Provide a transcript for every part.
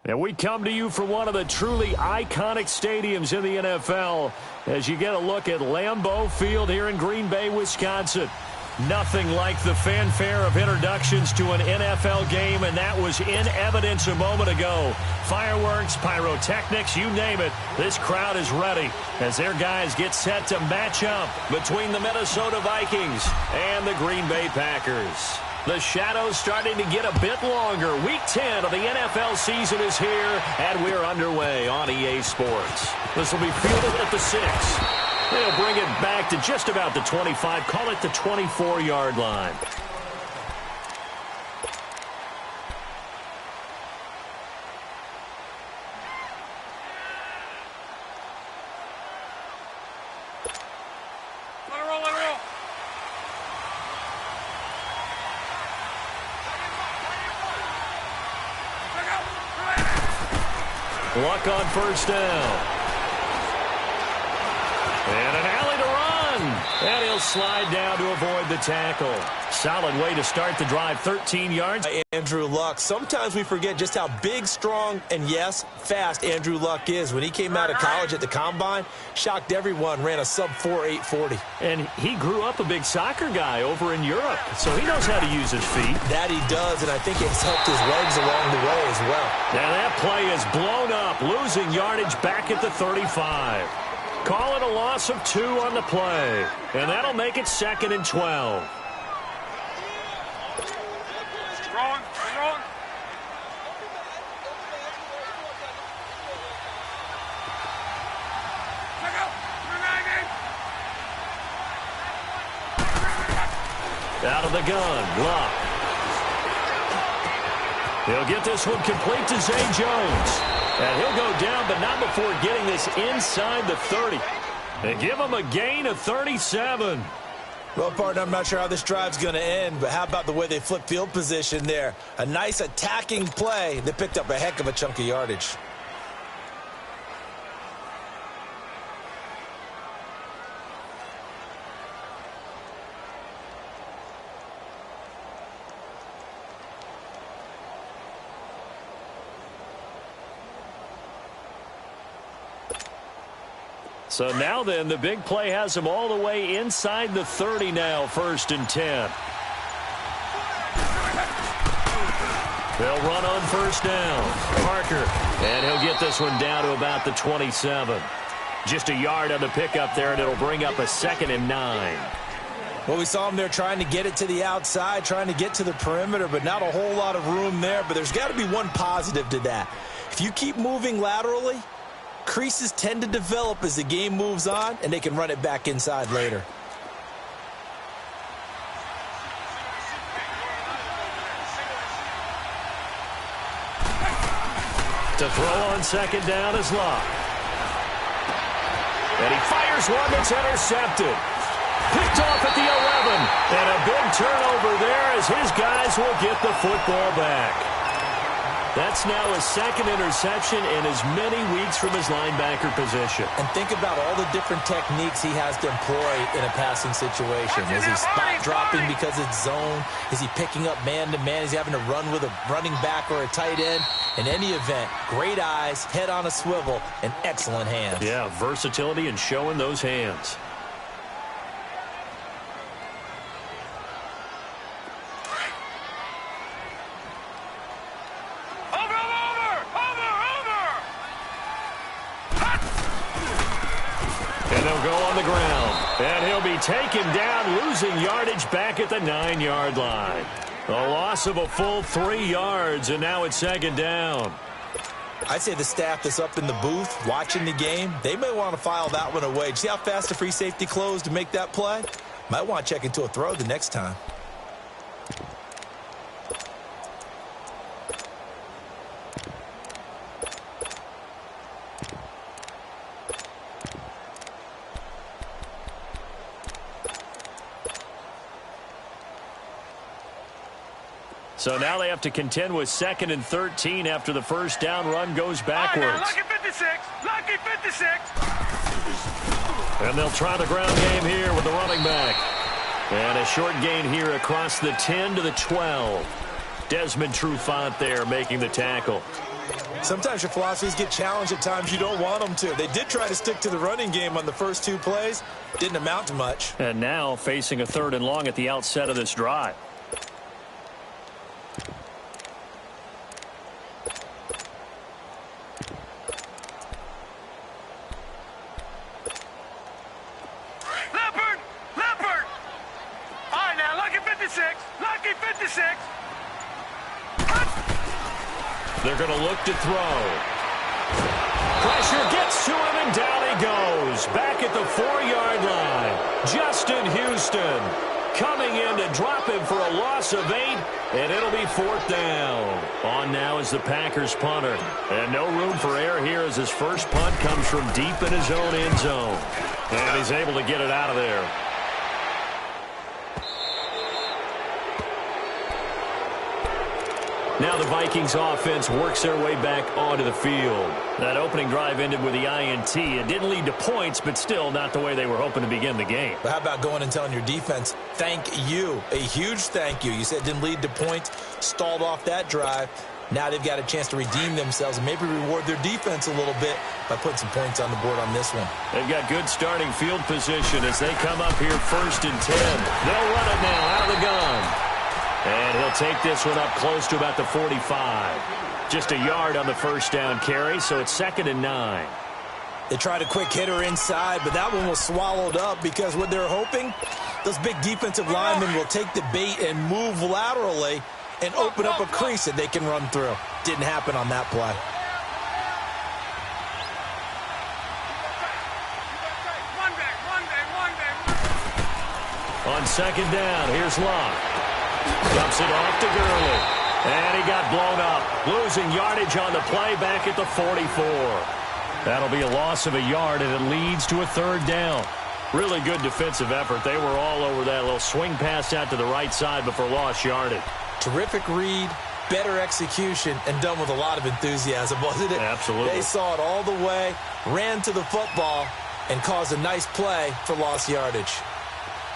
And we come to you from one of the truly iconic stadiums in the NFL as you get a look at Lambeau Field here in Green Bay, Wisconsin. Nothing like the fanfare of introductions to an NFL game, and that was in evidence a moment ago. Fireworks, pyrotechnics, you name it. This crowd is ready as their guys get set to match up between the Minnesota Vikings and the Green Bay Packers. The shadows starting to get a bit longer. Week 10 of the NFL season is here, and we're underway on EA Sports. This will be fielded at the 6. They'll bring it back to just about the 25. Call it the 24-yard line. Luck on first down. And an alley to run. And he'll slide down to avoid the tackle. Solid way to start the drive, 13 yards. Andrew Luck. Sometimes we forget just how big, strong, and, yes, fast Andrew Luck is. When he came out of college at the Combine, shocked everyone, ran a sub-4 840. And he grew up a big soccer guy over in Europe, so he knows how to use his feet. That he does, and I think it's helped his legs along the way as well. Now that play is blown up, losing yardage back at the 35. Call it a loss of 2 on the play, and that'll make it 2nd and 12. Wrong. Out of the gun, Luck. He'll get this one complete to Zay Jones. And he'll go down, but not before getting this inside the 30. They give him a gain of 37. Well, partner, I'm not sure how this drive's going to end, but how about the way they flip field position there? A nice attacking play that picked up a heck of a chunk of yardage. So now then, the big play has him all the way inside the 30 now, 1st and 10. They'll run on first down. Parker. And he'll get this one down to about the 27. Just a yard on the pickup there, and it'll bring up a 2nd and 9. Well, we saw him there trying to get it to the outside, trying to get to the perimeter, but not a whole lot of room there. But there's got to be one positive to that. If you keep moving laterally, creases tend to develop as the game moves on, and they can run it back inside later. To throw on 2nd down is Luck. And he fires one that's intercepted. Picked off at the 11. And a big turnover there as his guys will get the football back. That's now his 2nd interception in as many weeks from his linebacker position. And think about all the different techniques he has to employ in a passing situation. Is he spot dropping because it's zone? Is he picking up man-to-man? Is he having to run with a running back or a tight end? In any event, great eyes, head on a swivel, and excellent hands. Yeah, versatility and showing those hands. Go on the ground, and he'll be taken down, losing yardage back at the 9-yard line. A loss of a full 3 yards, and now it's 2nd down. I'd say the staff that's up in the booth watching the game, they may want to file that one away. See how fast the free safety closed to make that play? Might want to check into a throw the next time. So now they have to contend with 2nd and 13 after the first down run goes backwards. Lucky 56. Lucky 56. And they'll try the ground game here with the running back. And a short gain here across the 10 to the 12. Desmond Trufant there making the tackle. Sometimes your philosophies get challenged at times you don't want them to. They did try to stick to the running game on the first 2 plays. Didn't amount to much. And now facing a 3rd and long at the outset of this drive. Leopard! Leopard! All right, now, lucky 56. Lucky 56. They're going to look to throw. Pressure gets to him, and down he goes. Back at the 4-yard line. Justin Houston coming in to drop him for a loss of 8, and it'll be 4th down. On now is the Packers punter. And no room for error here as his first punt comes from deep in his own end zone. And he's able to get it out of there. Now the Vikings offense works their way back onto the field. That opening drive ended with the INT. It didn't lead to points, but still not the way they were hoping to begin the game. But how about going and telling your defense, thank you, a huge thank you. You said it didn't lead to points, stalled off that drive. Now they've got a chance to redeem themselves and maybe reward their defense a little bit by putting some points on the board on this one. They've got good starting field position as they come up here 1st and 10. They'll run it now out of the gun. And he'll take this one up close to about the 45. Just a yard on the first down carry, so it's 2nd and 9. They tried a quick hitter inside, but that one was swallowed up because what they're hoping, those big defensive linemen will take the bait and move laterally and open up a crease that they can run through. Didn't happen on that play. On 2nd down, here's Locke. Dumps it off to Gurley. And he got blown up. Losing yardage on the play back at the 44. That'll be a loss of a yard, and it leads to a 3rd down. Really good defensive effort. They were all over that little swing pass out to the right side before lost yardage. Terrific read, better execution, and done with a lot of enthusiasm, wasn't it? Absolutely. They saw it all the way, ran to the football, and caused a nice play for lost yardage.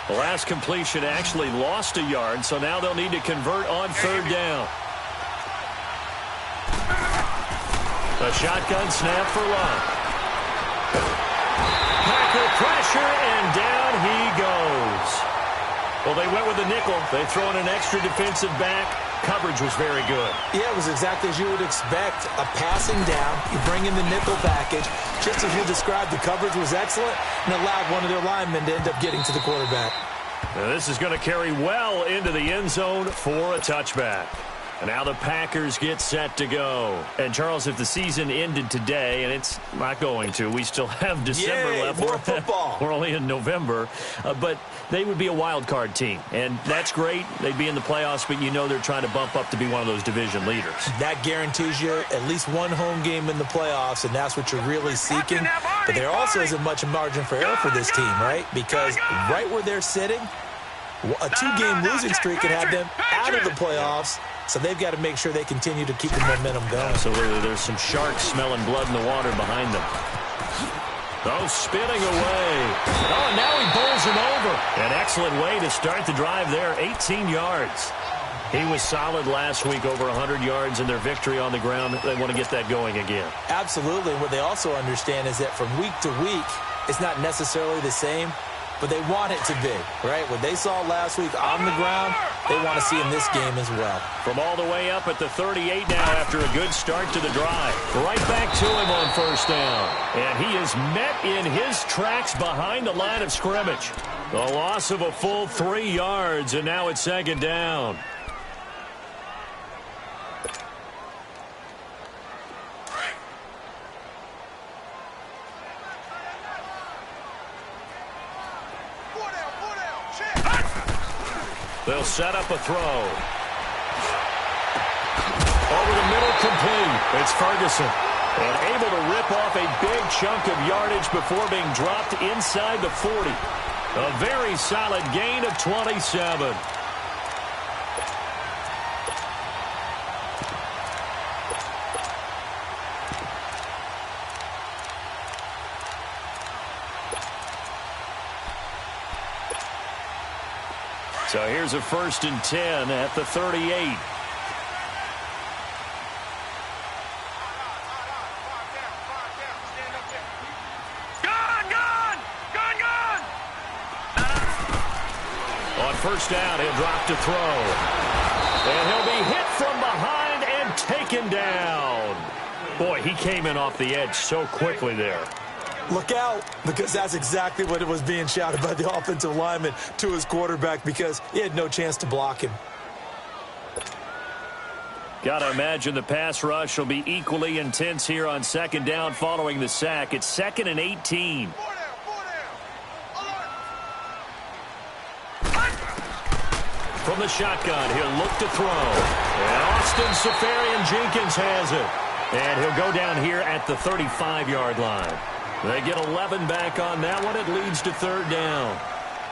The last completion actually lost a yard, so now they'll need to convert on 3rd down. A shotgun snap for Locke. Packer pressure, and down he goes. Well, they went with the nickel. They throw in an extra defensive back. Coverage was very good. Yeah, it was exactly as you would expect. A passing down. You bring in the nickel package. Just as you described, the coverage was excellent and allowed one of their linemen to end up getting to the quarterback. Now this is going to carry well into the end zone for a touchback. And now the Packers get set to go. And, Charles, if the season ended today, and it's not going to, we still have December left. More football. We're only in November. But they would be a wild card team. And that's great. They'd be in the playoffs, but you know they're trying to bump up to be one of those division leaders. That guarantees you at least one home game in the playoffs, and that's what you're really seeking. But there also isn't much margin for error for this team, right? Because right where they're sitting, a 2-game losing streak can have them out of the playoffs. So they've got to make sure they continue to keep the momentum going. Absolutely. There's some sharks smelling blood in the water behind them. Oh, spinning away. Oh, and now he bowls him over. An excellent way to start the drive there. 18 yards. He was solid last week, over 100 yards in their victory on the ground. They want to get that going again. Absolutely. What they also understand is that from week to week, it's not necessarily the same, but they want it to be, right? What they saw last week on the ground, they want to see in this game as well. From all the way up at the 38 now after a good start to the drive. Right back to him on 1st down. And he is met in his tracks behind the line of scrimmage. The loss of a full 3 yards, and now it's 2nd down. They'll set up a throw. Over the middle, complete. It's Ferguson. And able to rip off a big chunk of yardage before being dropped inside the 40. A very solid gain of 27. So here's a 1st and 10 at the 38. first down. He'll drop to throw. And he'll be hit from behind and taken down. Boy, he came in off the edge so quickly there. Look out, because that's exactly what it was being shouted by the offensive lineman to his quarterback, because he had no chance to block him. Got to imagine the pass rush will be equally intense here on second down following the sack. It's 2nd and 18. From the shotgun, he'll look to throw. And Austin Safarian-Jenkins has it. And he'll go down here at the 35-yard line. They get 11 back on that one. It leads to 3rd down.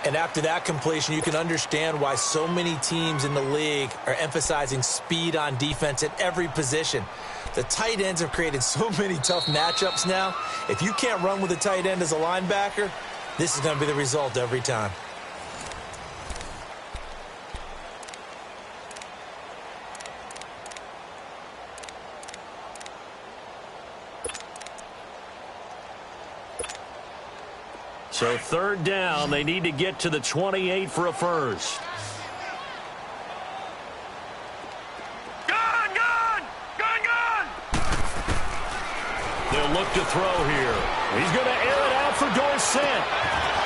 And after that completion, you can understand why so many teams in the league are emphasizing speed on defense at every position. The tight ends have created so many tough matchups now. If you can't run with a tight end as a linebacker, this is going to be the result every time. So 3rd down, they need to get to the 28 for a first. Gun! Gun! Gun! Gun! They'll look to throw here. He's going to air it out for Dorsett.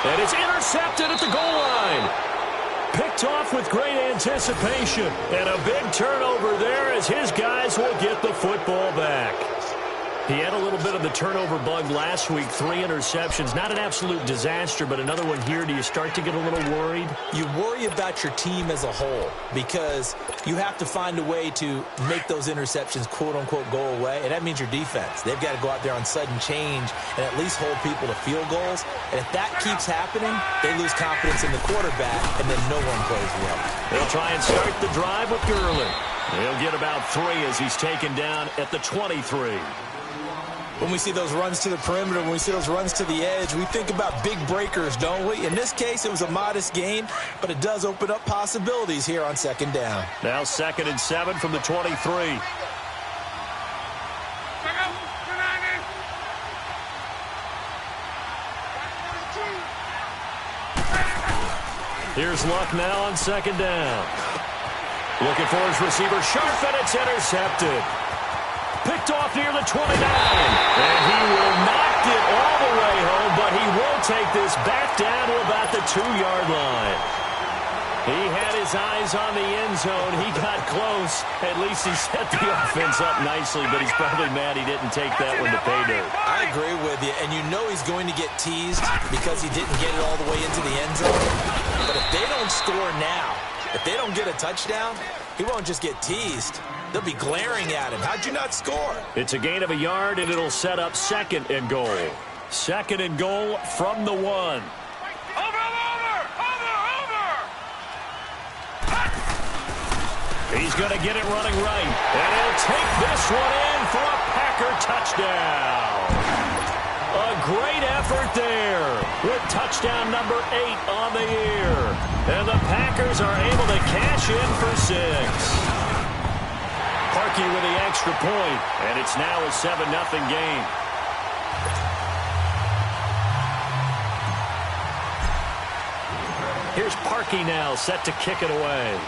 And it's intercepted at the goal line. Picked off with great anticipation. And a big turnover there as his guys will get the football back. He had a little bit of the turnover bug last week, 3 interceptions. Not an absolute disaster, but another one here. Do you start to get a little worried? You worry about your team as a whole because you have to find a way to make those interceptions, quote-unquote, go away, and that means your defense. They've got to go out there on sudden change and at least hold people to field goals. And if that keeps happening, they lose confidence in the quarterback, and then no one plays well. They'll try and start the drive with Gurley. He'll get about 3 as he's taken down at the 23. When we see those runs to the perimeter, when we see those runs to the edge, we think about big breakers, don't we? In this case, it was a modest gain, but it does open up possibilities here on 2nd down. Now 2nd and 7 from the 23. Here's Luck now on 2nd down. Looking for his receiver, sharp, and it's intercepted. Picked off near the 29. And he will knock it all the way home, but he will take this back down to about the 2-yard line. He had his eyes on the end zone. He got close. At least he set the offense up nicely, but he's probably mad he didn't take that one to pay dirt. I agree with you, and you know he's going to get teased because he didn't get it all the way into the end zone. But if they don't score now, if they don't get a touchdown, he won't just get teased. They'll be glaring at him. How'd you not score? It's a gain of a yard, and it'll set up 2nd and goal. 2nd and goal from the 1. Over! He's going to get it running right. And he'll take this one in for a Packer touchdown. A great effort there with touchdown number 8 on the year. And the Packers are able to cash in for 6. Parkey with the extra point, and it's now a 7-0 game. Here's Parkey now, set to kick it away.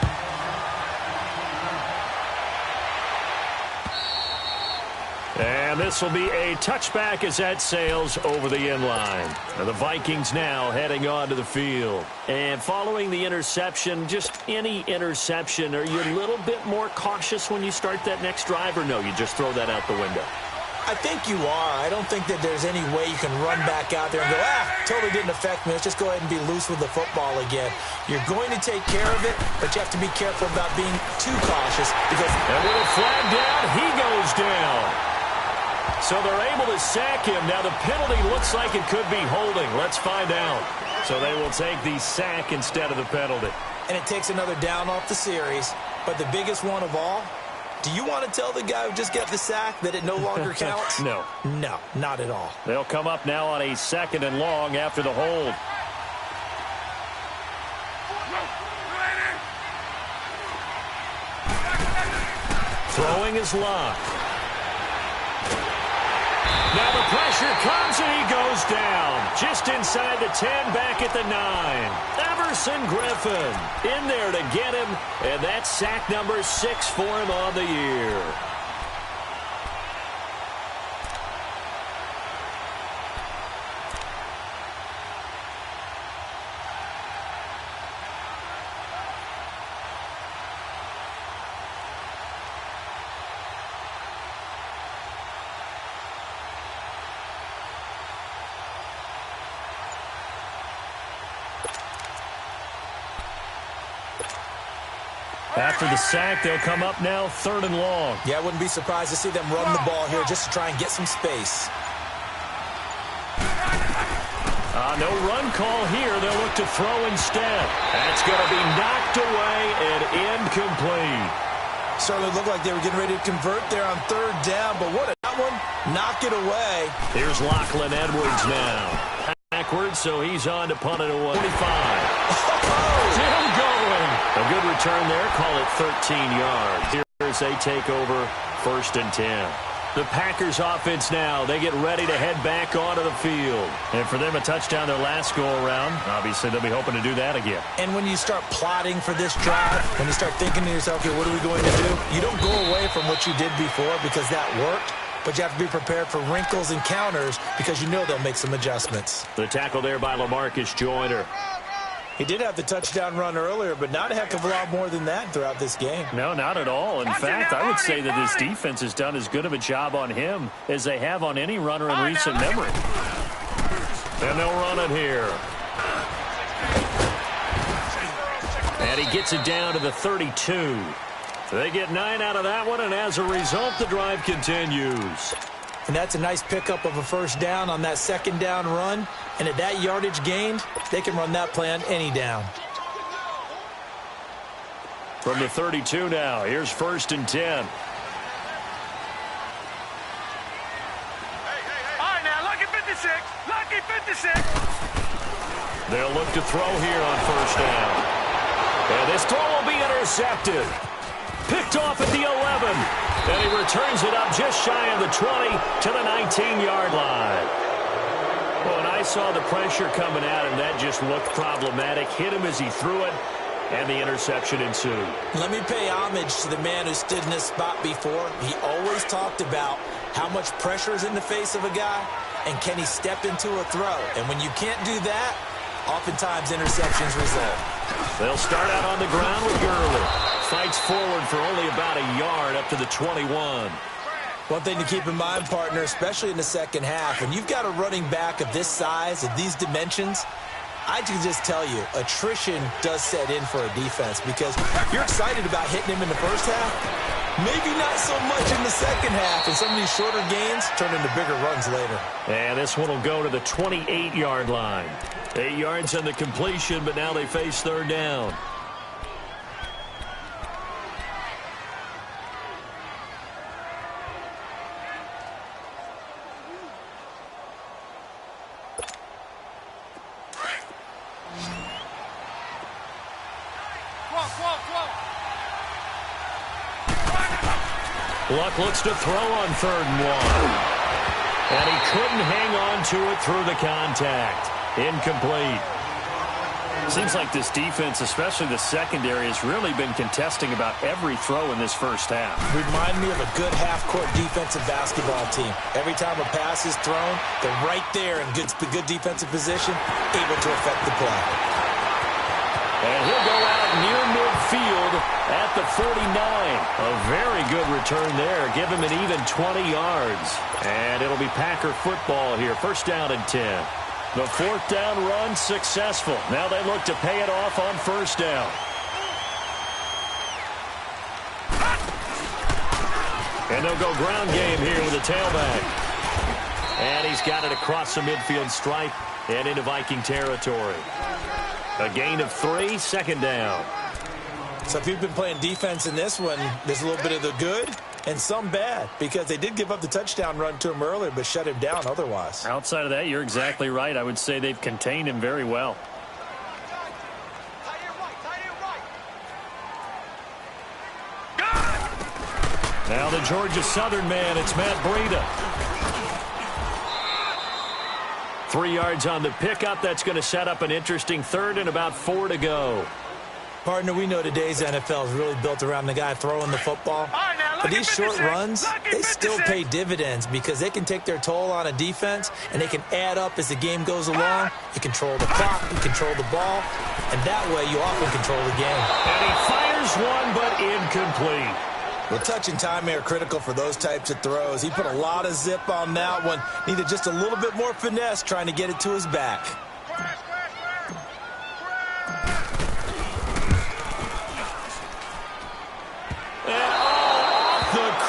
And this will be a touchback as that sails over the end line. And the Vikings now heading onto the field. And following the interception, just any interception, are you a little bit more cautious when you start that next drive, or no, you just throw that out the window? I think you are. I don't think that there's any way you can run back out there and go, totally didn't affect me. Let's just go ahead and be loose with the football again. You're going to take care of it, but you have to be careful about being too cautious because... And with a flag down, he goes down. So they're able to sack him. Now the penalty looks like it could be holding. Let's find out. So they will take the sack instead of the penalty. And it takes another down off the series. But the biggest one of all, do you want to tell the guy who just got the sack that it no longer counts? No. No, not at all. They'll come up now on a 2nd and long after the hold. Throwing is Luck. Now the pressure comes and he goes down. Just Just inside the 10, back at the 9. Everson Griffin in there to get him, and that's sack number 6 for him on the year. After the sack, they'll come up now 3rd and long. Yeah, I wouldn't be surprised to see them run the ball here just to try and get some space. No run call here. They'll look to throw instead. That's going to be knocked away and incomplete. Certainly looked like they were getting ready to convert there on 3rd down, but what a that one. Knock it away. Here's Lachlan Edwards now. Backwards, so he's on to punt it away. 25. Still going. A good return there. Call it 13 yards. Here's a takeover, 1st and 10. The Packers offense now. They get ready to head back onto the field. And for them, a touchdown their last go-around. Obviously, they'll be hoping to do that again. And when you start plotting for this drive, when you start thinking to yourself, okay, what are we going to do? You don't go away from what you did before because that worked. But you have to be prepared for wrinkles and counters because you know they'll make some adjustments. The tackle there by LaMarcus Joyner. He did have the touchdown run earlier, but not a heck of a lot more than that throughout this game. No, not at all. In fact, I would say that this defense has done as good of a job on him as they have on any runner in recent memory. And they'll run it here. And he gets it down to the 32. They get 9 out of that one, and as a result, the drive continues. And that's a nice pickup of a 1st down on that 2nd down run. And at that yardage gained, they can run that play on any down. From the 32 now, here's 1st and 10. All right, now, lucky 56. Lucky 56. They'll look to throw here on 1st down. And this throw will be intercepted. Picked off at the 11. And he returns it up just shy of the 20 to the 19-yard line. Well, and I saw the pressure coming at him. That just looked problematic. Hit him as he threw it, and the interception ensued. Let me pay homage to the man who stood in this spot before. He always talked about how much pressure is in the face of a guy, and can he step into a throw. And when you can't do that, oftentimes interceptions result. They'll start out on the ground with Gurley. Fights forward for only about a yard up to the 21. One thing to keep in mind, partner, especially in the 2nd half, when you've got a running back of this size, of these dimensions, I can just tell you, attrition does set in for a defense because you're excited about hitting him in the 1st half. Maybe not so much in the 2nd half, and some of these shorter gains turn into bigger runs later. And this one will go to the 28-yard line. 8 yards on the completion, but now they face 3rd down. Luck looks to throw on 3rd and 1. And he couldn't hang on to it through the contact. Incomplete. Seems like this defense, especially the secondary, has really been contesting about every throw in this 1st half. Remind me of a good half-court defensive basketball team. Every time a pass is thrown, they're right there in good defensive position, able to affect the play. And he'll go out near midfield at the 49. A very good return there. Give him an even 20 yards. And it'll be Packer football here. 1st down and 10. The 4th down run successful. Now they look to pay it off on 1st down. And they'll go ground game here with a tailback. And he's got it across the midfield stripe and into Viking territory. A gain of 3, 2nd down. So if you've been playing defense in this one, there's a little bit of the good and some bad because they did give up the touchdown run to him earlier but shut him down otherwise. Outside of that, you're exactly right. I would say they've contained him very well. Now the Georgia Southern man, it's Matt Breida. 3 yards on the pickup. That's going to set up an interesting third and about 4 to go. Partner, we know today's NFL is really built around the guy throwing the football. But these short runs, they still pay dividends because they can take their toll on a defense, and they can add up as the game goes along. You control the clock, you control the ball, and that way you often control the game. And he fires one, but incomplete. Well, touch and time are critical for those types of throws. He put a lot of zip on that one. Needed just a little bit more finesse trying to get it to his back.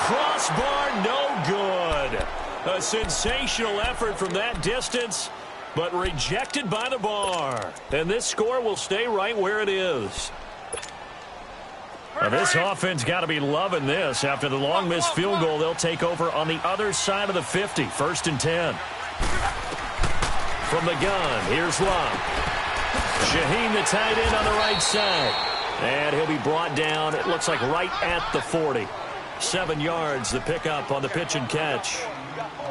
Crossbar, no good. A sensational effort from that distance, but rejected by the bar. And this score will stay right where it is. Now this offense got to be loving this. After the long missed field goal, they'll take over on the other side of the 50. 1st and 10. From the gun, here's Love. Shaheen, the tight end, on the right side. And he'll be brought down, it looks like right at the 40. 7 yards, the pickup on the pitch and catch.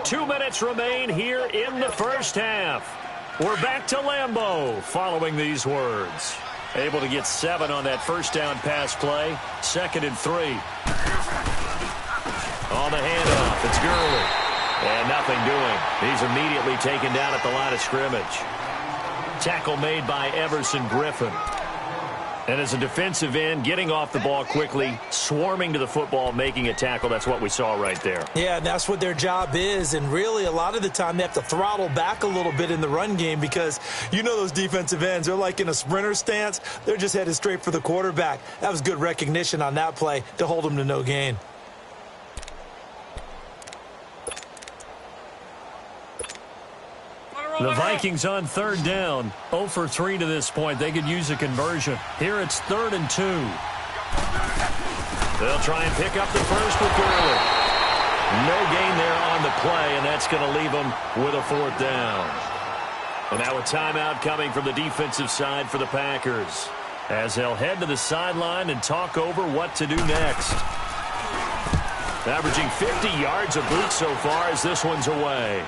2 minutes remain here in the first half. We're back to Lambeau following these words. Able to get 7 on that first down pass play. 2nd and 3. On the handoff, it's Gurley. And nothing doing. He's immediately taken down at the line of scrimmage. Tackle made by Everson Griffin. And as a defensive end, getting off the ball quickly, swarming to the football, making a tackle, that's what we saw right there. Yeah, and that's what their job is. And really, a lot of the time, they have to throttle back a little bit in the run game because you know those defensive ends, they're like in a sprinter stance. They're just headed straight for the quarterback. That was good recognition on that play to hold them to no gain. The Vikings on 3rd down, 0 for 3 to this point. They could use a conversion. Here it's 3rd and 2. They'll try and pick up the first with Gurley. No gain there on the play, and that's going to leave them with a 4th down. And now a timeout coming from the defensive side for the Packers, as they'll head to the sideline and talk over what to do next. Averaging 50 yards a boot so far as this one's away.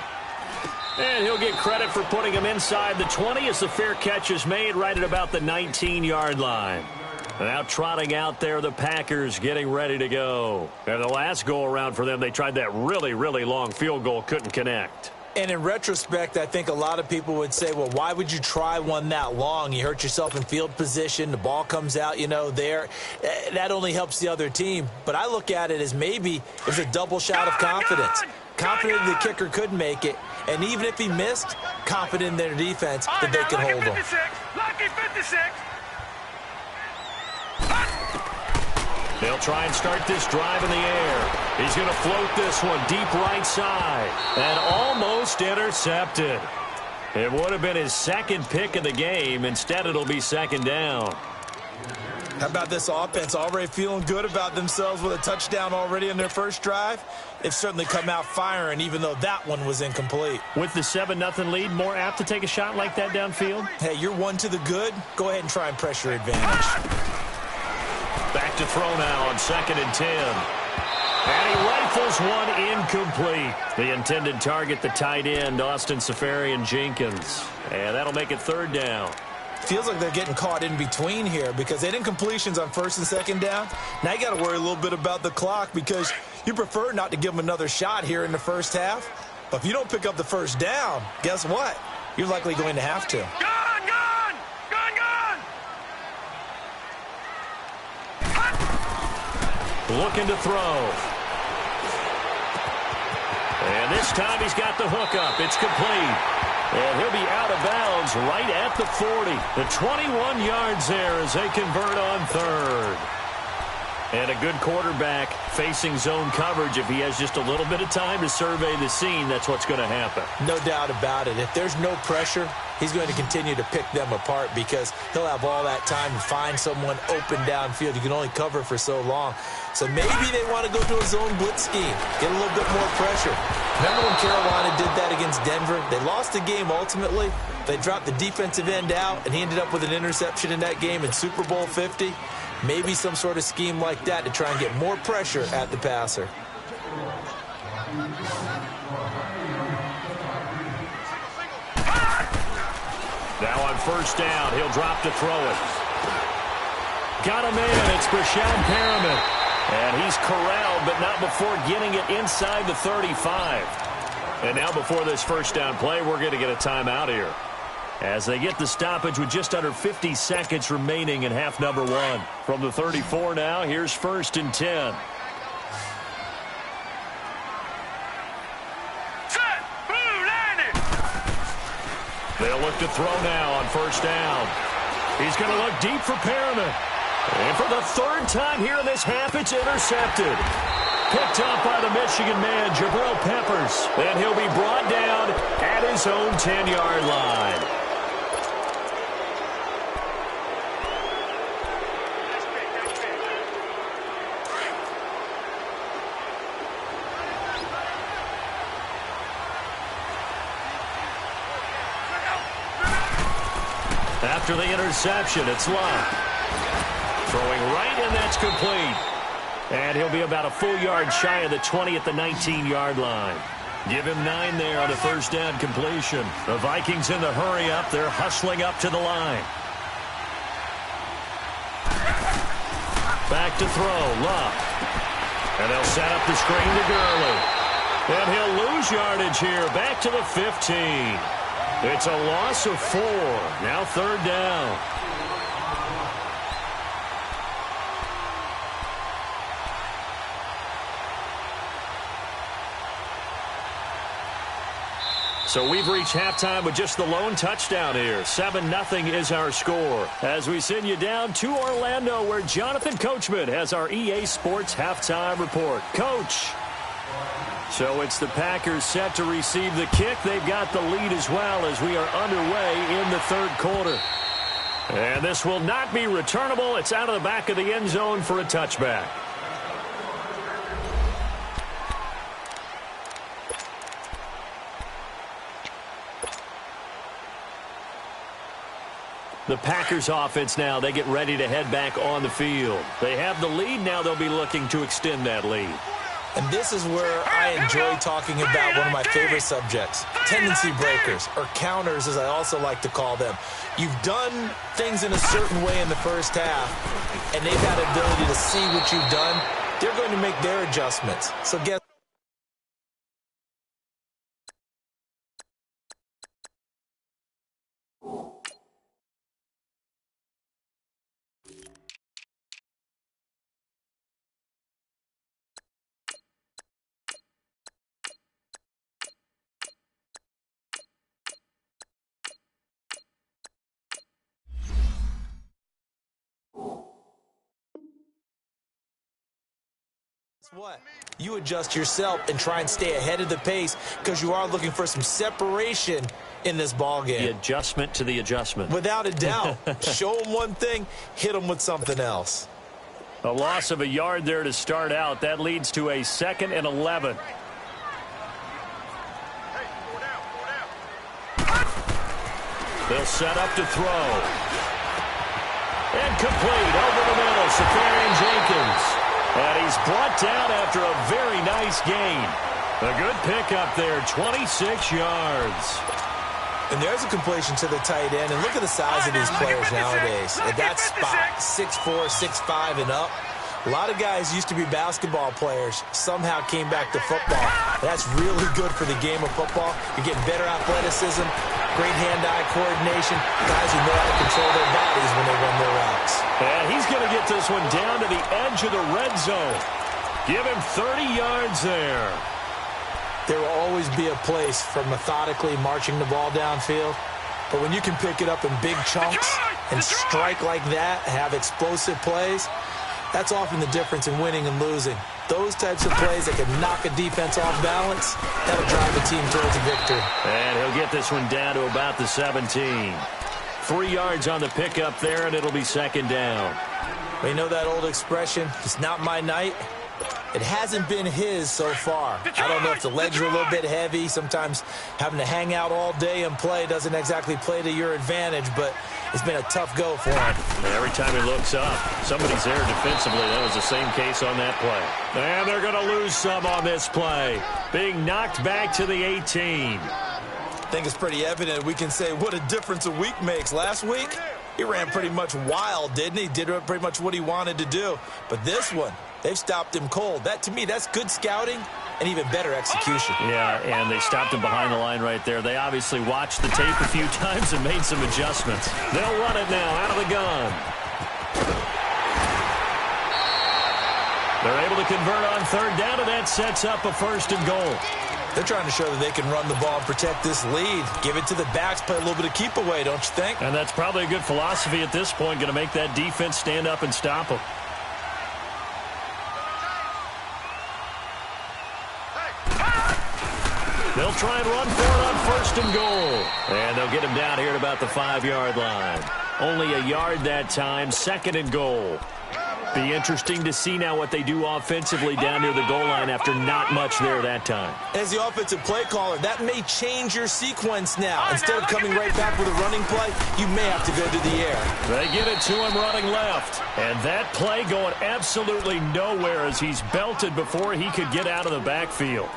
And he'll get credit for putting him inside the 20 as the fair catch is made right at about the 19-yard line. Now trotting out there, the Packers getting ready to go. And the last go-around for them, they tried that really, really long field goal, couldn't connect. And in retrospect, I think a lot of people would say, well, why would you try one that long? You hurt yourself in field position. The ball comes out, there. That only helps the other team. But I look at it as maybe it's a double shot of confidence. Confident the kicker could make it. And even if he missed, confident in their defense that they can hold him. Lucky 56. They'll try and start this drive in the air. He's going to float this one deep right side. And almost intercepted. It would have been his 2nd pick of the game. Instead, it'll be 2nd down. How about this offense already feeling good about themselves with a touchdown already in their first drive? They've certainly come out firing, even though that one was incomplete. With the 7-0 lead, more apt to take a shot like that downfield? Hey, you're one to the good. Go ahead and try and press your advantage. Back to throw now on 2nd and 10. And he rifles one incomplete. The intended target, the tight end, Austin Seferian-Jenkins. And that'll make it 3rd down. Feels like they're getting caught in between here because they didn't completions on 1st and 2nd down. Now you got to worry a little bit about the clock because you prefer not to give them another shot here in the first half. But if you don't pick up the first down, guess what? You're likely going to have to. Gone, gone, gone, gone. Looking to throw. And this time he's got the hook up. It's complete. And he'll be out of bounds right at the 40. The 21 yards there as they convert on 3rd. And a good quarterback facing zone coverage. If he has just a little bit of time to survey the scene, that's what's going to happen. No doubt about it. If there's no pressure, he's going to continue to pick them apart because he'll have all that time to find someone open downfield. You can only cover for so long. So maybe they want to go to a zone blitz scheme, get a little bit more pressure. Remember when Carolina did that against Denver? They lost the game ultimately. They dropped the defensive end out, and he ended up with an interception in that game in Super Bowl 50. Maybe some sort of scheme like that to try and get more pressure at the passer. Now on first down, he'll drop to throw it. Got a man. It's Brashad Perriman. And he's corralled, but not before getting it inside the 35. And now before this first down play, we're going to get a timeout here, as they get the stoppage with just under 50 seconds remaining in half number one. From the 34 now, here's 1st and 10. Set. Blue, line it. They'll look to throw now on first down. He's going to look deep for Perriman. And for the 3rd time here in this half, it's intercepted. Picked up by the Michigan man, Jabril Peppers. And he'll be brought down at his own 10-yard line. After the interception, it's Locke. Throwing right, and that's complete. And he'll be about a full yard shy of the 20 at the 19-yard line. Give him 9 there on a first down completion. The Vikings in the hurry up. They're hustling up to the line. Back to throw, Locke. And they'll set up the screen to Gurley. And he'll lose yardage here. Back to the 15. It's a loss of 4. Now 3rd down. So we've reached halftime with just the lone touchdown here. 7-0 is our score. As we send you down to Orlando, where Jonathan Coachman has our EA Sports halftime report. Coach. So it's the Packers set to receive the kick. They've got the lead as well as we are underway in the 3rd quarter. And this will not be returnable. It's out of the back of the end zone for a touchback. The Packers offense now, they get ready to head back on the field. They have the lead. Now they'll be looking to extend that lead. And this is where I enjoy talking about one of my favorite subjects, tendency breakers, or counters as I also like to call them. You've done things in a certain way in the first half, and they've had the ability to see what you've done. They're going to make their adjustments. So guess what? You adjust yourself and try and stay ahead of the pace because you are looking for some separation in this ball game. The adjustment to the adjustment. Without a doubt. Show them one thing, hit them with something else. A loss of a yard there to start out. That leads to a 2nd and 11. They'll set up to throw. And complete over the middle. Safarian Jenkins. And he's brought down after a very nice gain. A good pickup there, 26 yards. And there's a completion to the tight end. And look at the size of these players nowadays. At that spot, 6'4", 6'5", and up. A lot of guys used to be basketball players, somehow came back to football. That's really good for the game of football. You're getting better athleticism, great hand-eye coordination, guys who know how to control their bodies when they run their routes. And he's going to get this one down to the edge of the red zone. Give him 30 yards there. There will always be a place for methodically marching the ball downfield. But when you can pick it up in big chunks and strike like that, have explosive plays, that's often the difference in winning and losing. Those types of plays that can knock a defense off balance, that'll drive a team towards a victory. And he'll get this one down to about the 17. 3 yards on the pickup there, and it'll be 2nd down. We know that old expression, it's not my night. It hasn't been his so far. I don't know if the legs are a little bit heavy. Sometimes having to hang out all day and play doesn't exactly play to your advantage, but it's been a tough go for him. And every time he looks up, somebody's there defensively. That was the same case on that play. And they're going to lose some on this play. Being knocked back to the 18. I think it's pretty evident we can say what a difference a week makes. Last week, he ran pretty much wild, didn't he? Did pretty much what he wanted to do. But this one, they've stopped him cold. That, to me, that's good scouting and even better execution. Yeah, and they stopped him behind the line right there. They obviously watched the tape a few times and made some adjustments. They'll run it now out of the gun. They're able to convert on third down, and that sets up a 1st and goal. They're trying to show that they can run the ball and protect this lead. Give it to the backs, play a little bit of keep away, don't you think? And that's probably a good philosophy at this point, going to make that defense stand up and stop them. They'll try and run for it on 1st and goal. And they'll get him down here at about the 5-yard line. Only a yard that time, 2nd and goal. Be interesting to see now what they do offensively down near the goal line after not much there that time. As the offensive play caller, that may change your sequence now. Instead of coming right back with a running play, you may have to go to the air. They get it to him running left. And that play going absolutely nowhere as he's belted before he could get out of the backfield.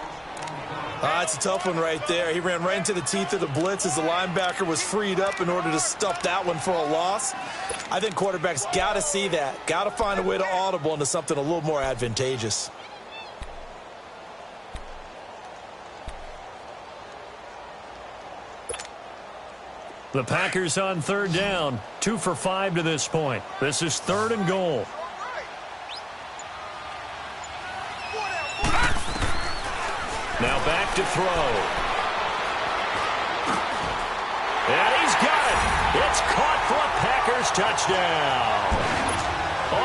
That's a tough one right there. He ran right into the teeth of the blitz as the linebacker was freed up in order to stuff that one for a loss. I think quarterbacks got to see that. Got to find a way to audible into something a little more advantageous. The Packers on 3rd down. 2 for 5 to this point. This is 3rd and goal. Now back to throw. And he's got it. It's caught for a Packers touchdown.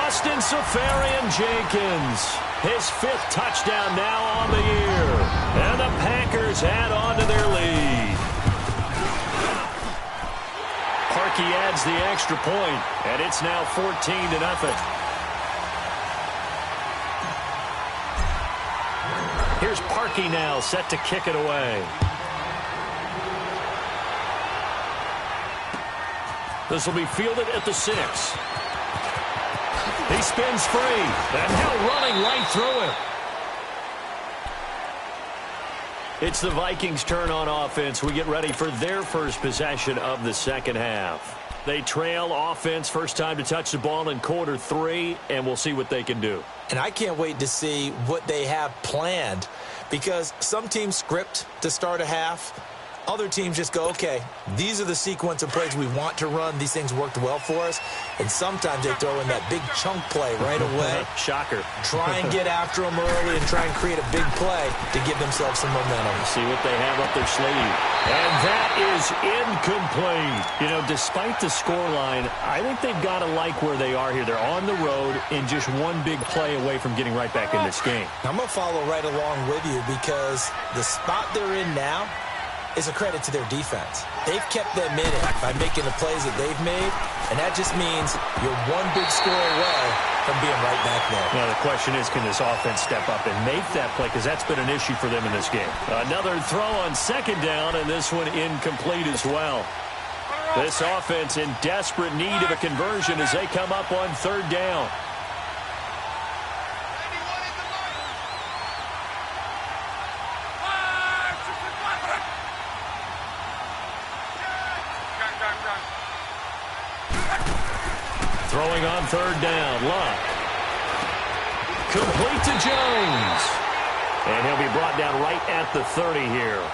Austin Seferian-Jenkins, his 5th touchdown now on the year. And the Packers add on to their lead. Parkey adds the extra point, and it's now 14-0. Here's Parkey now, set to kick it away. This will be fielded at the 6. He spins free, and now running right through him. It's the Vikings' turn on offense. We get ready for their first possession of the 2nd half. They trail offense, first time to touch the ball in quarter 3, and we'll see what they can do. And I can't wait to see what they have planned, because some teams script to start a half. Other teams just go, okay, these are the sequence of plays we want to run. These things worked well for us. And sometimes they throw in that big chunk play right away. Shocker. Try and get after them early and try and create a big play to give themselves some momentum. See what they have up their sleeve. And that is incomplete. You know, despite the scoreline, I think they've got to like where they are here. They're on the road and just one big play away from getting right back in this game. I'm going to follow right along with you, because the spot they're in now is a credit to their defense. They've kept them in it by making the plays that they've made, and that just means you're one big score away from being right back there. Now, the question is, can this offense step up and make that play? Because that's been an issue for them in this game. Another throw on 2nd down, and this one incomplete as well. This offense in desperate need of a conversion as they come up on 3rd down. Throwing on 3rd down, Luck. Complete to Jones. And he'll be brought down right at the 30 here.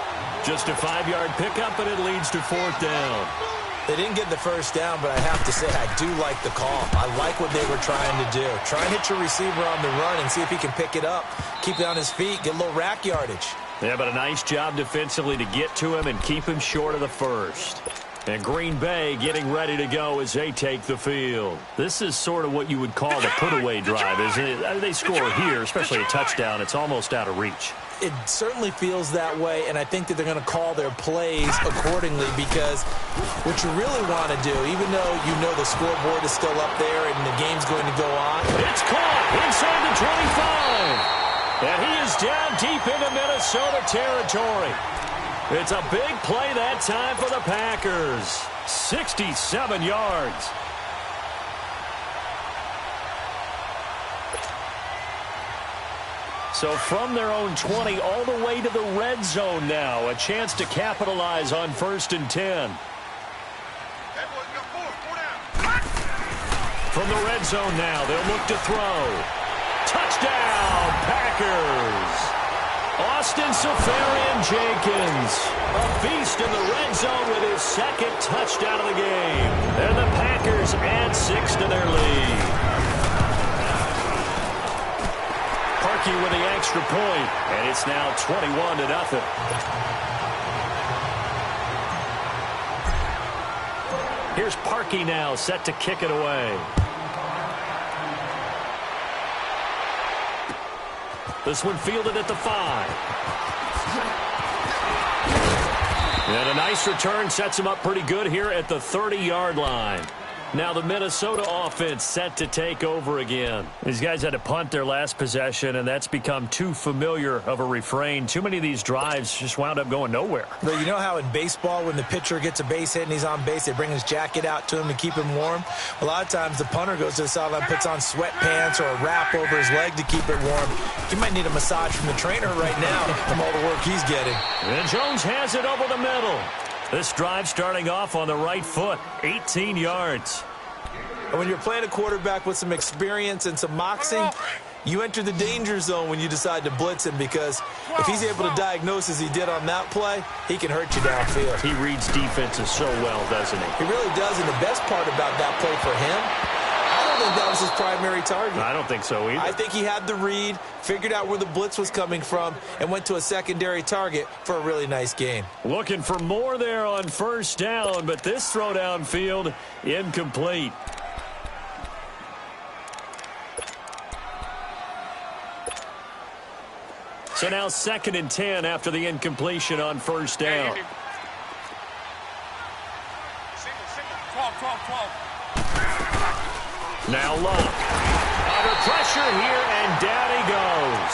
Just a 5-yard pickup, and it leads to 4th down. They didn't get the first down, but I have to say I do like the call. I like what they were trying to do. Try and hit your receiver on the run and see if he can pick it up. Keep it on his feet, get a little rack yardage. Yeah, but a nice job defensively to get to him and keep him short of the first. And Green Bay getting ready to go as they take the field. This is sort of what you would call the put-away drive, isn't it? They score here, especially a touchdown. It's almost out of reach. It certainly feels that way, and I think that they're going to call their plays accordingly, because what you really want to do, even though you know the scoreboard is still up there and the game's going to go on. It's caught inside the 25. And he is down deep into Minnesota territory. It's a big play that time for the Packers. 67 yards. So from their own 20 all the way to the red zone now. A chance to capitalize on 1st and 10. From the red zone now, they'll look to throw. Touchdown, Packers! Austin Seferian-Jenkins, a beast in the red zone with his 2nd touchdown of the game. And the Packers add 6 to their lead. Parkey with the extra point, and it's now 21-0. Here's Parkey now, set to kick it away. This one fielded at the 5. And a nice return sets him up pretty good here at the 30-yard line. Now the Minnesota offense set to take over again. These guys had to punt their last possession, and that's become too familiar of a refrain. Too many of these drives just wound up going nowhere. But you know how in baseball when the pitcher gets a base hit and he's on base, they bring his jacket out to him to keep him warm? A lot of times the punter goes to the sideline, puts on sweatpants or a wrap over his leg to keep it warm. He might need a massage from the trainer right now from all the work he's getting. And Jones has it over the middle. This drive starting off on the right foot, 18 yards. And when you're playing a quarterback with some experience and some moxie, you enter the danger zone when you decide to blitz him, because if he's able to diagnose as he did on that play, he can hurt you downfield. He reads defenses so well, doesn't he? He really does, and the best part about that play for him, I don't think that was his primary target. I don't think so either. I think he had the read, figured out where the blitz was coming from, and went to a secondary target for a really nice gain. Looking for more there on 1st down, but this throw downfield incomplete. So now 2nd and 10 after the incompletion on 1st down. 12. Now Luck. Under pressure here, and down he goes.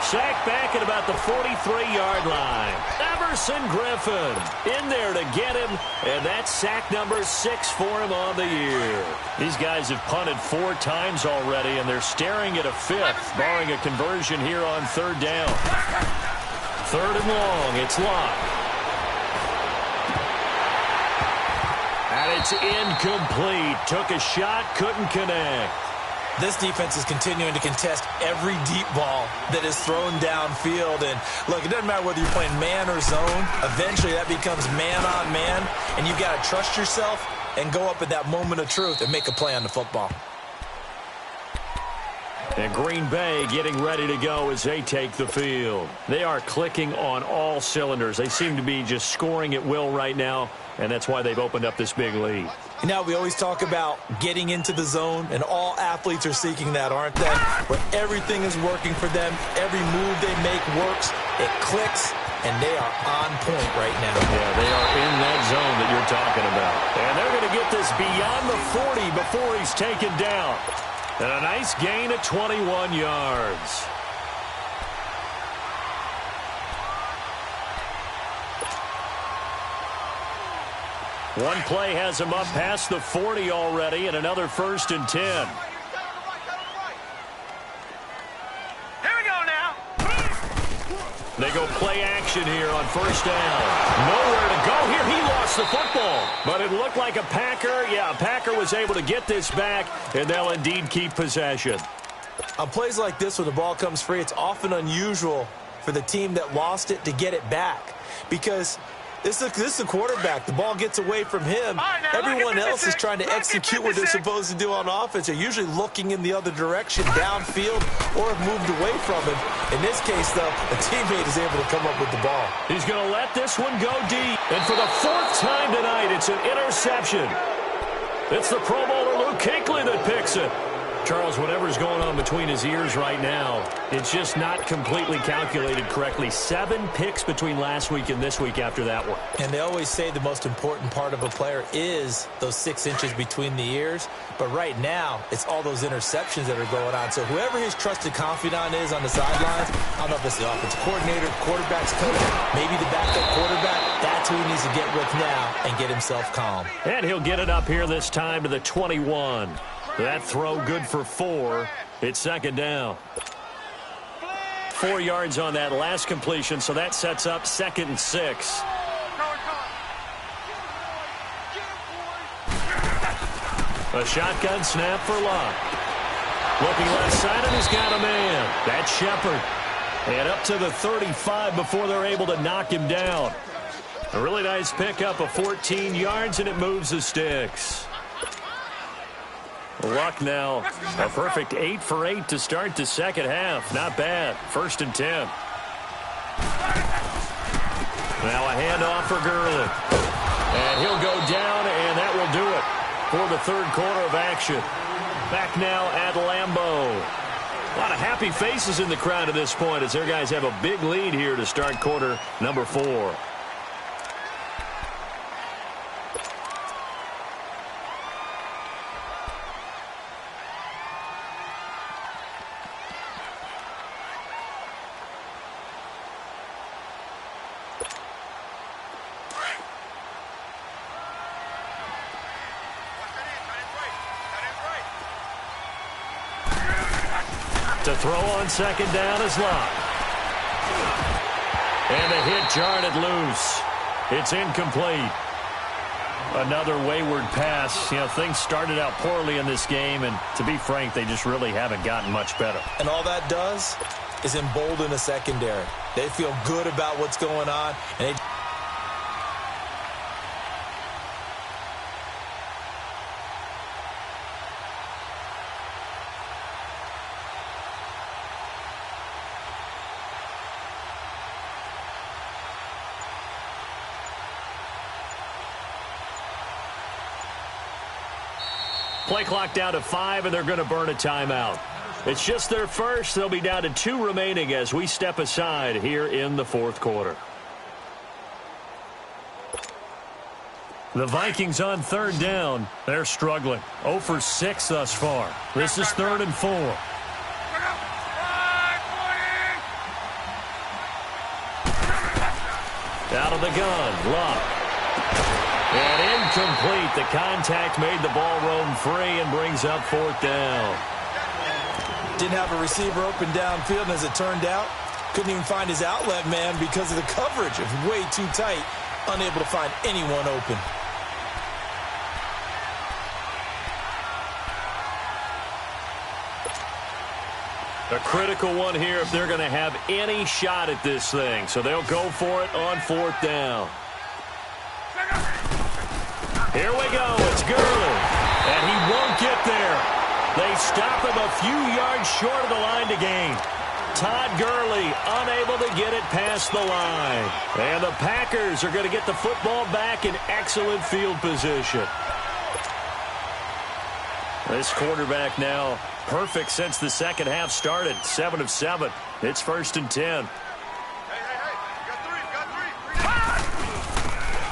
Sacked back at about the 43-yard line. Everson Griffin in there to get him, and that's sack number 6 for him on the year. These guys have punted 4 times already, and they're staring at a 5th, barring a conversion here on 3rd down. 3rd and long, it's Luck. And it's incomplete. Took a shot, couldn't connect. This defense is continuing to contest every deep ball that is thrown downfield. And, look, it doesn't matter whether you're playing man or zone. Eventually, that becomes man-on-man, and you've got to trust yourself and go up at that moment of truth and make a play on the football. And Green Bay getting ready to go as they take the field. They are clicking on all cylinders. They seem to be just scoring at will right now, and that's why they've opened up this big lead. You know, we always talk about getting into the zone, and all athletes are seeking that, aren't they? Where everything is working for them, every move they make works, it clicks, and they are on point right now. Yeah, they are in that zone that you're talking about. And they're going to get this beyond the 40 before he's taken down. And a nice gain of 21 yards. One play has him up past the 40 already, and another 1st and 10. Here we go now. They go play action here on 1st down. Nowhere to go here. He lost the football. But it looked like a Packer. Yeah, a Packer was able to get this back, and they'll indeed keep possession. On plays like this, when the ball comes free, it's often unusual for the team that lost it to get it back, because this is a quarterback. The ball gets away from him. Everyone else is trying to execute what they're supposed to do on offense. They're usually looking in the other direction, downfield, or have moved away from him. In this case, though, a teammate is able to come up with the ball. He's going to let this one go deep. And for the 4th time tonight, it's an interception. It's the Pro Bowler Luke Kuechly that picks it. Charles, whatever's going on between his ears right now, it's just not completely calculated correctly. 7 picks between last week and this week after that one. And they always say the most important part of a player is those 6 inches between the ears. But right now, it's all those interceptions that are going on. So whoever his trusted confidant is on the sidelines, I don't know if it's the offensive coordinator, quarterback's coach, maybe the backup quarterback, that's who he needs to get with now and get himself calm. And he'll get it up here this time to the 21. That throw good for 4. It's 2nd down. 4 yards on that last completion, so that sets up 2nd and 6. A shotgun snap for Locke. Looking left side, and he's got a man. That's Shepard. And up to the 35 before they're able to knock him down. A really nice pickup of 14 yards, and it moves the sticks. Luck now, a perfect 8 for 8 to start the second half. Not bad. 1st and 10. Now a handoff for Gurley. And he'll go down, and that will do it for the 3rd quarter of action. Back now at Lambeau. A lot of happy faces in the crowd at this point as their guys have a big lead here to start quarter number 4. To throw on 2nd down is Locke. And a hit jarred loose. It's incomplete. Another wayward pass. You know, things started out poorly in this game, and to be frank, they just really haven't gotten much better. And all that does is embolden the secondary. They feel good about what's going on, and they... Play clock down to 5, and they're going to burn a timeout. It's just their first. They'll be down to 2 remaining as we step aside here in the 4th quarter. The Vikings on 3rd down. They're struggling. 0 for 6 thus far. This is 3rd and 4. Out of the gun, Locke. And incomplete. The contact made the ball roam free and brings up 4th down. Didn't have a receiver open downfield, and as it turned out, couldn't even find his outlet man because of the coverage. It was way too tight, unable to find anyone open. A critical one here if they're going to have any shot at this thing. So they'll go for it on 4th down. Here we go. It's Gurley. And he won't get there. They stop him a few yards short of the line to gain. Todd Gurley unable to get it past the line. And the Packers are going to get the football back in excellent field position. This quarterback now perfect since the second half started. 7 of 7. It's 1st and 10.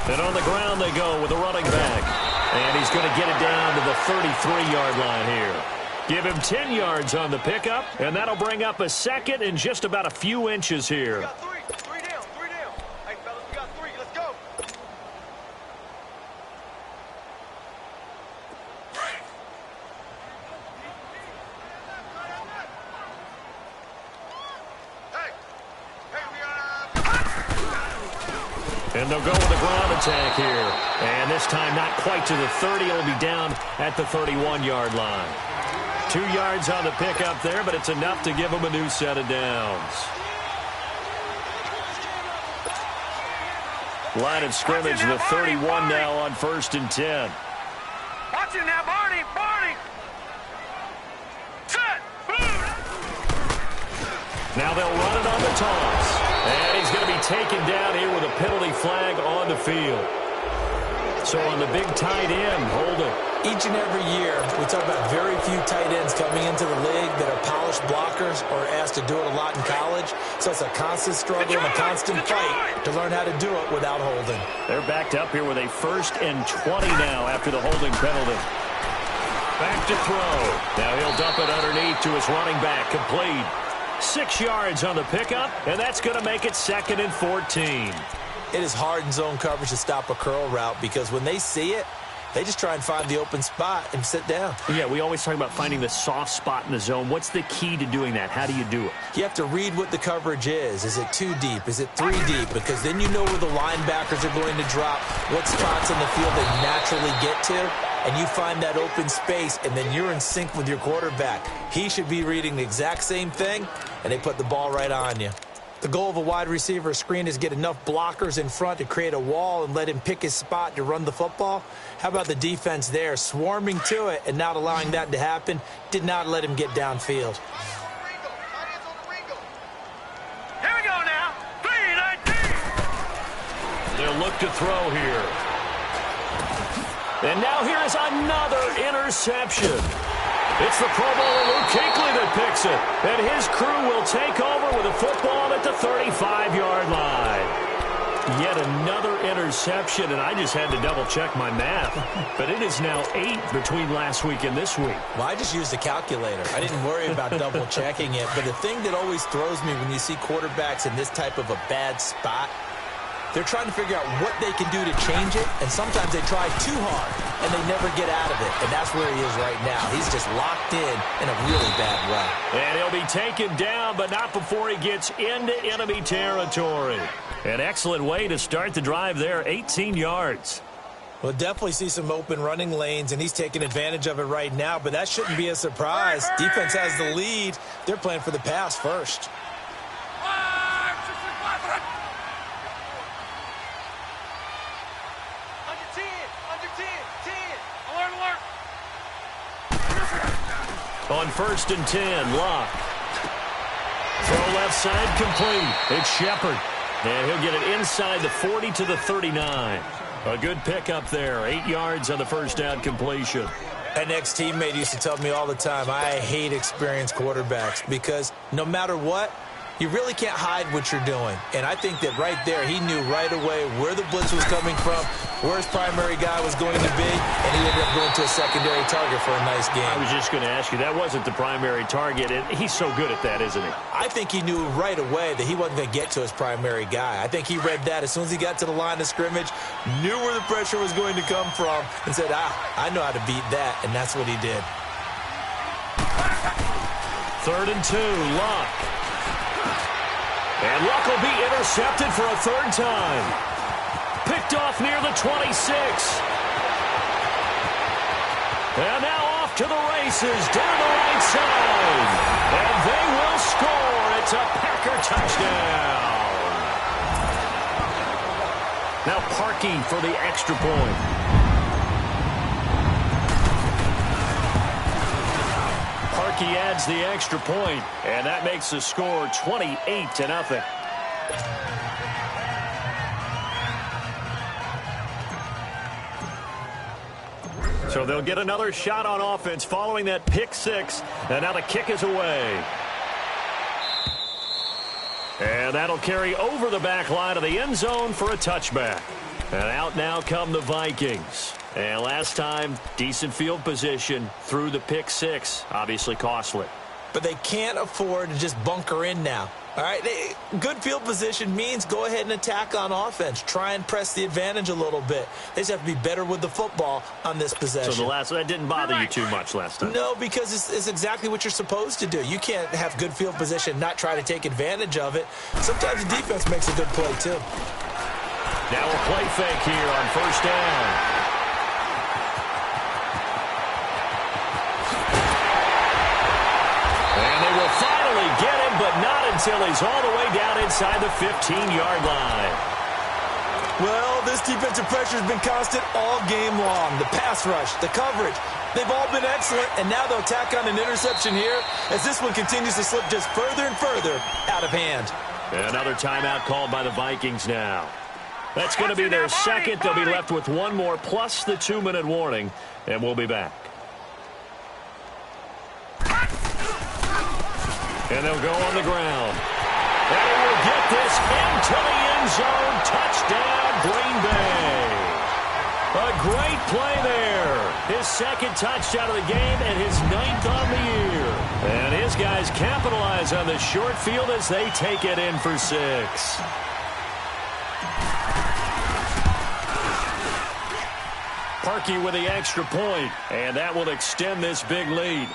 And on the ground they go with a running back. And he's going to get it down to the 33-yard line here. Give him 10 yards on the pickup, and that'll bring up a 2nd and just about a few inches here. We got 3. 3 down. 3 down. Hey, fellas, we got 3. Let's go. And they'll go with a ground attack here. And this time not quite to the 30. It'll be down at the 31-yard line. 2 yards on the pickup there, but it's enough to give them a new set of downs. Line of scrimmage, the 31 now on 1st and 10. Watch it now, Barney. Barney. Set. Boom. Now they'll run it on the toss. And he's going to be taken down here with a penalty flag on the field. So on the big tight end, holding. Each and every year, we talk about very few tight ends coming into the league that are polished blockers or asked to do it a lot in college. So it's a constant struggle and a constant fight to learn how to do it without holding. They're backed up here with a 1st and 20 now after the holding penalty. Back to throw. Now he'll dump it underneath to his running back. Complete. 6 yards on the pickup, and that's going to make it 2nd and 14. It is hard in zone coverage to stop a curl route because when they see it, They just try and find the open spot and sit down. Yeah, we always talk about finding the soft spot in the zone. What's the key to doing that? How do you do it? You have to read what the coverage is. Is it 2 deep? Is it 3 deep? Because then you know where the linebackers are going to drop, what spots on the field they naturally get to, and you find that open space, and then you're in sync with your quarterback. He should be reading the exact same thing, and they put the ball right on you. The goal of a wide receiver screen is get enough blockers in front to create a wall and let him pick his spot to run the football. How about the defense there, swarming to it and not allowing that to happen? Did not let him get downfield. Here we go now. 3-19. They'll look to throw here. And now here is another interception. It's the Pro Bowler Luke Kuechly that picks it. And his crew will take over with a football at the 35-yard line. Yet another interception, and I just had to double-check my math. But it is now 8 between last week and this week. Well, I just used a calculator. I didn't worry about double-checking it. But the thing that always throws me when you see quarterbacks in this type of a bad spot, they're trying to figure out what they can do to change it, and sometimes they try too hard, and they never get out of it, and that's where he is right now. He's just locked in a really bad run. And he'll be taken down, but not before he gets into enemy territory. An excellent way to start the drive there, 18 yards. We'll definitely see some open running lanes, and he's taking advantage of it right now, but that shouldn't be a surprise. Defense has the lead. They're playing for the pass first. On 1st and 10, Locke. Throw left side complete. It's Shepard. And he'll get it inside the 40 to the 39. A good pickup there. 8 yards on the first down completion. An ex-teammate used to tell me all the time, I hate experienced quarterbacks because no matter what, you really can't hide what you're doing. And I think that right there, he knew right away where the blitz was coming from, where his primary guy was going to be, and he ended up going to a secondary target for a nice game. I was just going to ask you, that wasn't the primary target, and he's so good at that, isn't he? I think he knew right away that he wasn't going to get to his primary guy. I think he read that as soon as he got to the line of scrimmage, knew where the pressure was going to come from, and said, I know how to beat that, and that's what he did. 3rd and 2, Luck. And Luck will be intercepted for a 3rd time. Picked off near the 26. And now off to the races down the right side. And they will score. It's a Packer touchdown. Now Parkey for the extra point. He adds the extra point, and that makes the score 28-0. So they'll get another shot on offense following that pick 6, and now the kick is away. And that'll carry over the back line of the end zone for a touchback. And out now come the Vikings. And last time, decent field position through the pick 6. Obviously costly. But they can't afford to just bunker in now. All right, good field position means go ahead and attack on offense. Try and press the advantage a little bit. They just have to be better with the football on this possession. So that didn't bother you too much last time? No, because it's exactly what you're supposed to do. You can't have good field position and not try to take advantage of it. Sometimes the defense makes a good play, too. Now a play fake here on 1st down. And they will finally get him, but not until he's all the way down inside the 15-yard line. Well, this defensive pressure has been constant all game long. The pass rush, the coverage, they've all been excellent, and now they'll tack on an interception here as this one continues to slip just further and further out of hand. Another timeout called by the Vikings now. That's going to be their second. They'll be left with one more plus the 2-minute warning, and we'll be back. And they'll go on the ground. And he will get this into the end zone. Touchdown, Green Bay. A great play there. His second touchdown of the game and his 9th on the year. And his guys capitalize on the short field as they take it in for 6. Parkey with the extra point, and that will extend this big lead.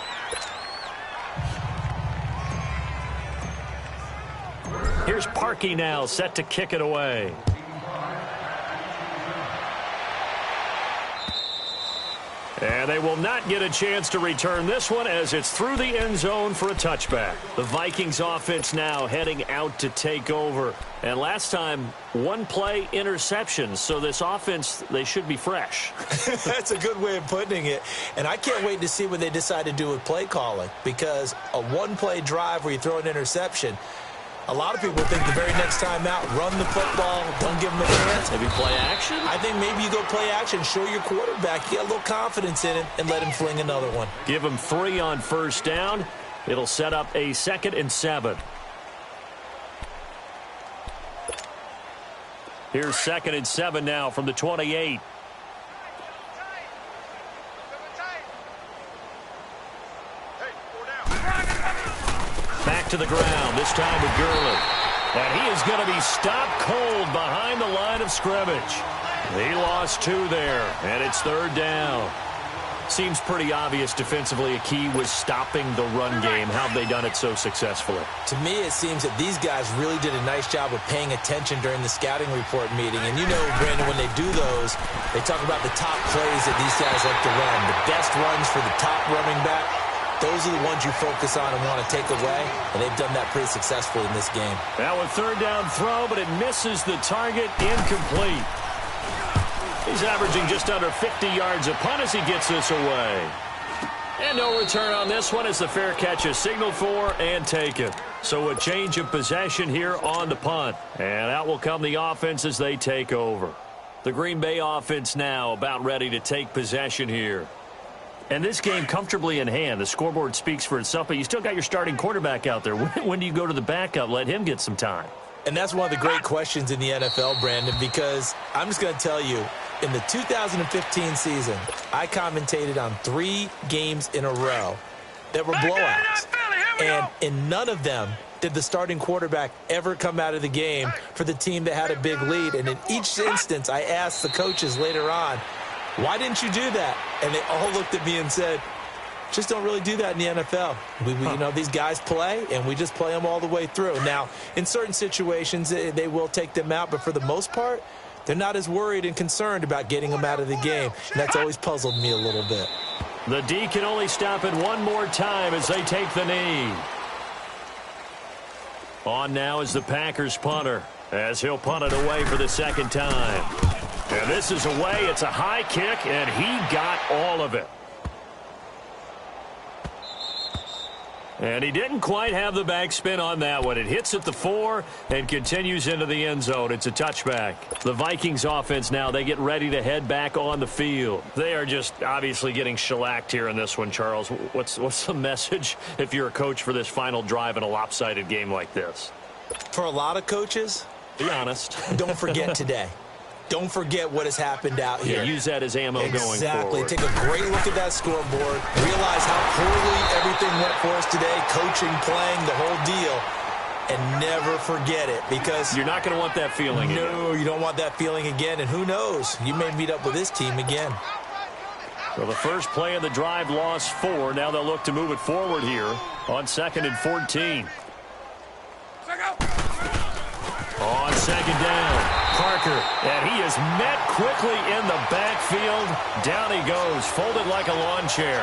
Here's Parkey now, set to kick it away. And they will not get a chance to return this one as it's through the end zone for a touchback. The Vikings offense now heading out to take over. And last time, one play interception. So this offense, they should be fresh. That's a good way of putting it. And I can't wait to see what they decide to do with play calling. Because a one-play drive where you throw an interception, a lot of people think the very next time out, run the football, don't give them a chance. Maybe play action? I think maybe you go play action, show your quarterback, get a little confidence in him, and let him fling another one. Give him 3 on first down. It'll set up a 2nd and 7. Here's 2nd and 7 now from the 28. Back to the ground, this time with Gurley. And he is going to be stopped cold behind the line of scrimmage. He lost 2 there, and it's 3rd down. Seems pretty obvious defensively a key was stopping the run game. How have they done it so successfully? To me, it seems that these guys really did a nice job of paying attention during the scouting report meeting. And you know, Brandon, when they do those, they talk about the top plays that these guys like to run. The best runs for the top running back. Those are the ones you focus on and want to take away, and they've done that pretty successfully in this game. Now a 3rd down throw, but it misses the target, incomplete. He's averaging just under 50 yards a punt as he gets this away. And no return on this one as the fair catch is signaled for and taken. So a change of possession here on the punt. And out will come the offense as they take over. The Green Bay offense now about ready to take possession here. And this game comfortably in hand. The scoreboard speaks for itself, but you still got your starting quarterback out there. When do you go to the backup? Let him get some time. And that's one of the great questions in the NFL, Brandon, because I'm just going to tell you, in the 2015 season, I commentated on 3 games in a row that were blowouts. And in none of them did the starting quarterback ever come out of the game for the team that had a big lead. And in each instance, I asked the coaches later on, why didn't you do that? And they all looked at me and said, just don't really do that in the NFL. You know, these guys play, and we just play them all the way through. Now, in certain situations, they will take them out, but for the most part, they're not as worried and concerned about getting them out of the game. And that's always puzzled me a little bit. The D can only stop it one more time as they take the knee. On now is the Packers punter as he'll punt it away for the 2nd time. And this is away. It's a high kick, and he got all of it. And he didn't quite have the backspin on that one. It hits at the 4 and continues into the end zone. It's a touchback. The Vikings offense now, they get ready to head back on the field. They are just obviously getting shellacked here in this one, Charles. What's the message if you're a coach for this final drive in a lopsided game like this? For a lot of coaches, be honest. Don't forget today. Don't forget what has happened out here. Yeah, use that as ammo going forward. Exactly. Take a great look at that scoreboard. Realize how poorly everything went for us today. Coaching, playing, the whole deal. And never forget it, because you're not going to want that feeling again. No, you don't want that feeling again. And who knows? You may meet up with this team again. Well, the first play of the drive lost 4. Now they'll look to move it forward here on 2nd and 14. On 2nd down. Parker, and he is met quickly in the backfield. Down he goes, folded like a lawn chair.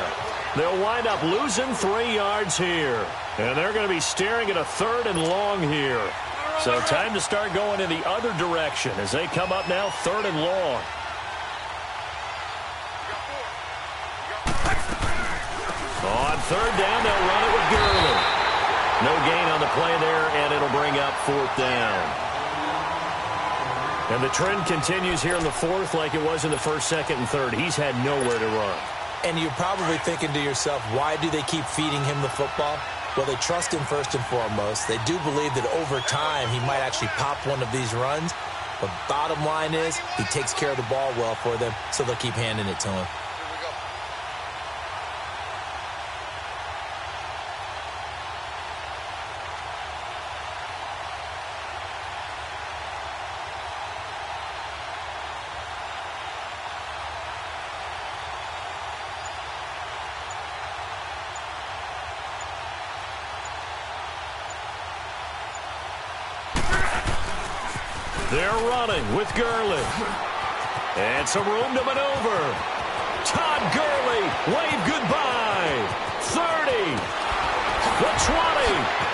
They'll wind up losing 3 yards here. And they're going to be staring at a 3rd and long here. So time to start going in the other direction as they come up now 3rd and long. On 3rd down, they'll run it with Gurley. No gain on the play there, and it'll bring up 4th down. And the trend continues here in the 4th like it was in the 1st, 2nd, and 3rd. He's had nowhere to run. And you're probably thinking to yourself, why do they keep feeding him the football? Well, they trust him first and foremost. They do believe that over time he might actually pop one of these runs. But bottom line is he takes care of the ball well for them, so they'll keep handing it to him. They're running with Gurley. And some room to maneuver. Todd Gurley, wave goodbye. 30. The 20.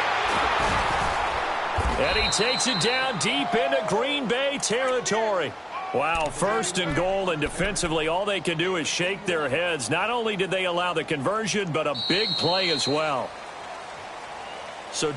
And he takes it down deep into Green Bay territory. Wow, 1st and goal, and defensively all they can do is shake their heads. Not only did they allow the conversion, but a big play as well. So